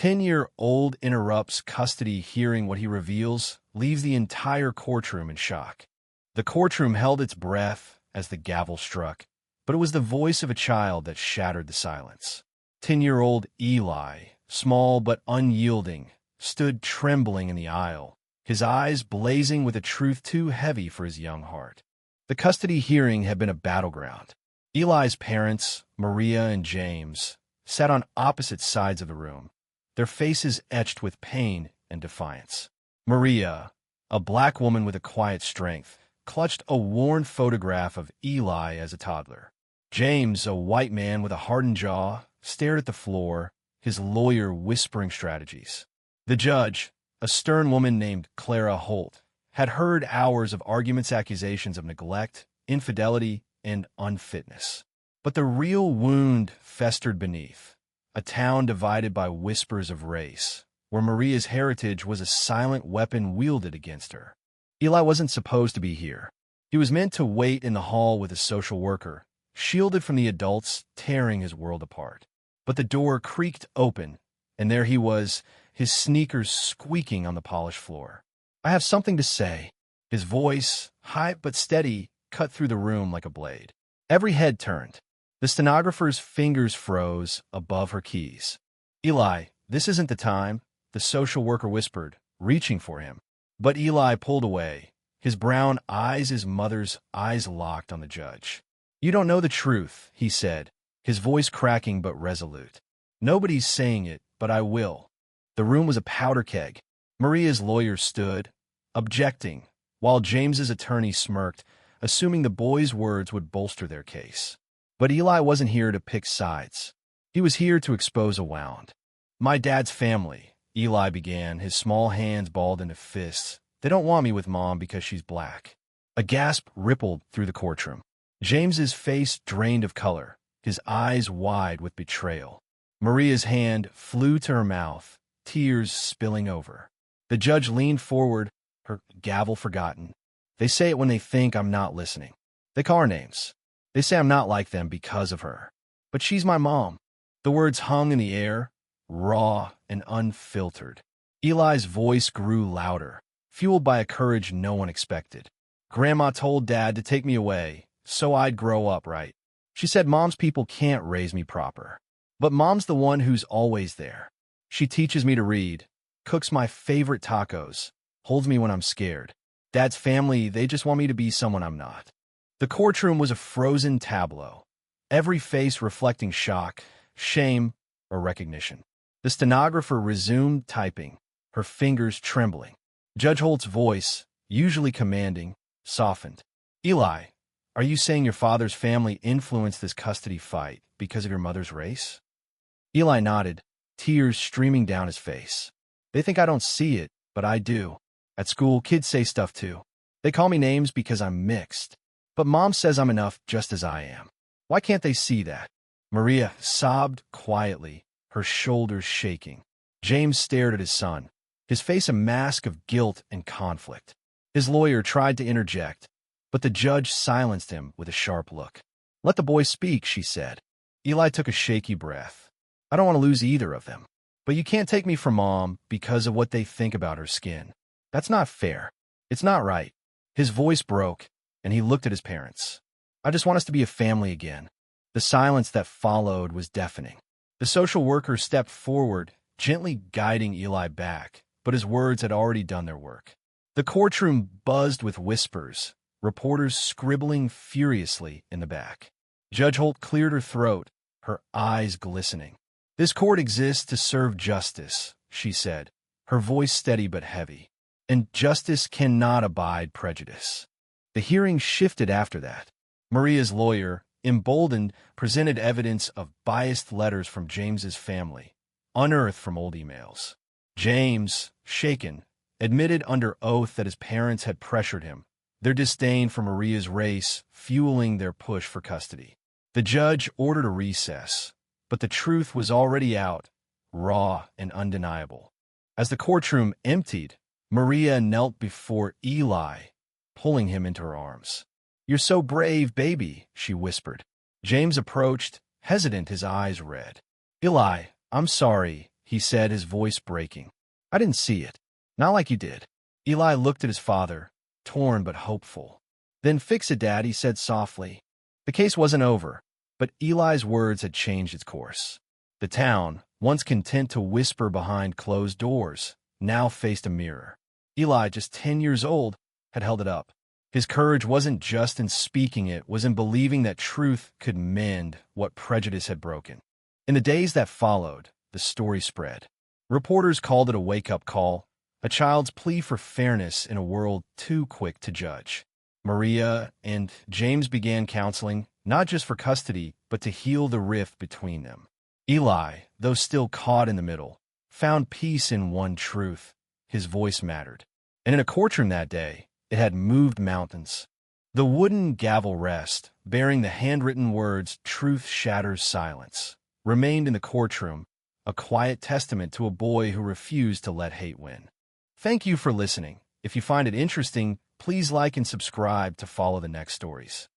10-year-old interrupts custody, hearing what he reveals, leaves the entire courtroom in shock. The courtroom held its breath as the gavel struck, but it was the voice of a child that shattered the silence. 10-year-old Eli, small but unyielding, stood trembling in the aisle, his eyes blazing with a truth too heavy for his young heart. The custody hearing had been a battleground. Eli's parents, Maria and James, sat on opposite sides of the room, their faces etched with pain and defiance. Maria, a black woman with a quiet strength, clutched a worn photograph of Eli as a toddler. James, a white man with a hardened jaw, stared at the floor, his lawyer whispering strategies. The judge, a stern woman named Clara Holt, had heard hours of arguments, accusations of neglect, infidelity, and unfitness. But the real wound festered beneath, a town divided by whispers of race, where Maria's heritage was a silent weapon wielded against her. Eli wasn't supposed to be here. He was meant to wait in the hall with a social worker, shielded from the adults tearing his world apart. But the door creaked open, and there he was, his sneakers squeaking on the polished floor. "I have something to say." His voice, high but steady, cut through the room like a blade. Every head turned. The stenographer's fingers froze above her keys. "Eli, this isn't the time," the social worker whispered, reaching for him. But Eli pulled away, his brown eyes, his mother's eyes, locked on the judge. "You don't know the truth," he said, his voice cracking but resolute. "Nobody's saying it, but I will." The room was a powder keg. Maria's lawyer stood, objecting, while James's attorney smirked, assuming the boys' words would bolster their case. But Eli wasn't here to pick sides. He was here to expose a wound. "My dad's family," Eli began, his small hands balled into fists. "They don't want me with Mom because she's black." A gasp rippled through the courtroom. James's face drained of color, his eyes wide with betrayal. Maria's hand flew to her mouth, tears spilling over. The judge leaned forward, her gavel forgotten. "They say it when they think I'm not listening. They call her names. They say I'm not like them because of her. But she's my mom." The words hung in the air, raw and unfiltered. Eli's voice grew louder, fueled by a courage no one expected. "Grandma told Dad to take me away, so I'd grow up right. She said Mom's people can't raise me proper. But Mom's the one who's always there. She teaches me to read, cooks my favorite tacos, holds me when I'm scared. Dad's family, they just want me to be someone I'm not." The courtroom was a frozen tableau, every face reflecting shock, shame, or recognition. The stenographer resumed typing, her fingers trembling. Judge Holt's voice, usually commanding, softened. "Eli, are you saying your father's family influenced this custody fight because of your mother's race?" Eli nodded, tears streaming down his face. "They think I don't see it, but I do. At school, kids say stuff too. They call me names because I'm mixed. But Mom says I'm enough just as I am. Why can't they see that?" Maria sobbed quietly, her shoulders shaking. James stared at his son, his face a mask of guilt and conflict. His lawyer tried to interject, but the judge silenced him with a sharp look. "Let the boy speak," she said. Eli took a shaky breath. "I don't want to lose either of them. But you can't take me from Mom because of what they think about her skin. That's not fair. It's not right." His voice broke, and he looked at his parents. "I just want us to be a family again." The silence that followed was deafening. The social worker stepped forward, gently guiding Eli back, but his words had already done their work. The courtroom buzzed with whispers, reporters scribbling furiously in the back. Judge Holt cleared her throat, her eyes glistening. "This court exists to serve justice," she said, her voice steady but heavy. "And justice cannot abide prejudice." The hearing shifted after that. Maria's lawyer, emboldened, presented evidence of biased letters from James's family, unearthed from old emails. James, shaken, admitted under oath that his parents had pressured him, their disdain for Maria's race fueling their push for custody. The judge ordered a recess, but the truth was already out, raw and undeniable. As the courtroom emptied, Maria knelt before Eli, pulling him into her arms. "You're so brave, baby," she whispered. James approached, hesitant, his eyes red. "Eli, I'm sorry," he said, his voice breaking. I didn't see it. Not like you did. Eli looked at his father, torn but hopeful. Then fix it, Dad, he said softly. The case wasn't over, but Eli's words had changed its course. The town, once content to whisper behind closed doors, now faced a mirror. Eli, just 10 years old, had held it up. His courage wasn't just in speaking it, was in believing that truth could mend what prejudice had broken. In the days that followed, the story spread. Reporters called it a wake-up call, a child's plea for fairness in a world too quick to judge. Maria and James began counseling, not just for custody, but to heal the rift between them. Eli, though still caught in the middle, found peace in one truth: his voice mattered. And in a courtroom that day, it had moved mountains. The wooden gavel rest, bearing the handwritten words, "Truth shatters silence," remained in the courtroom, a quiet testament to a boy who refused to let hate win. Thank you for listening. If you find it interesting, please like and subscribe to follow the next stories.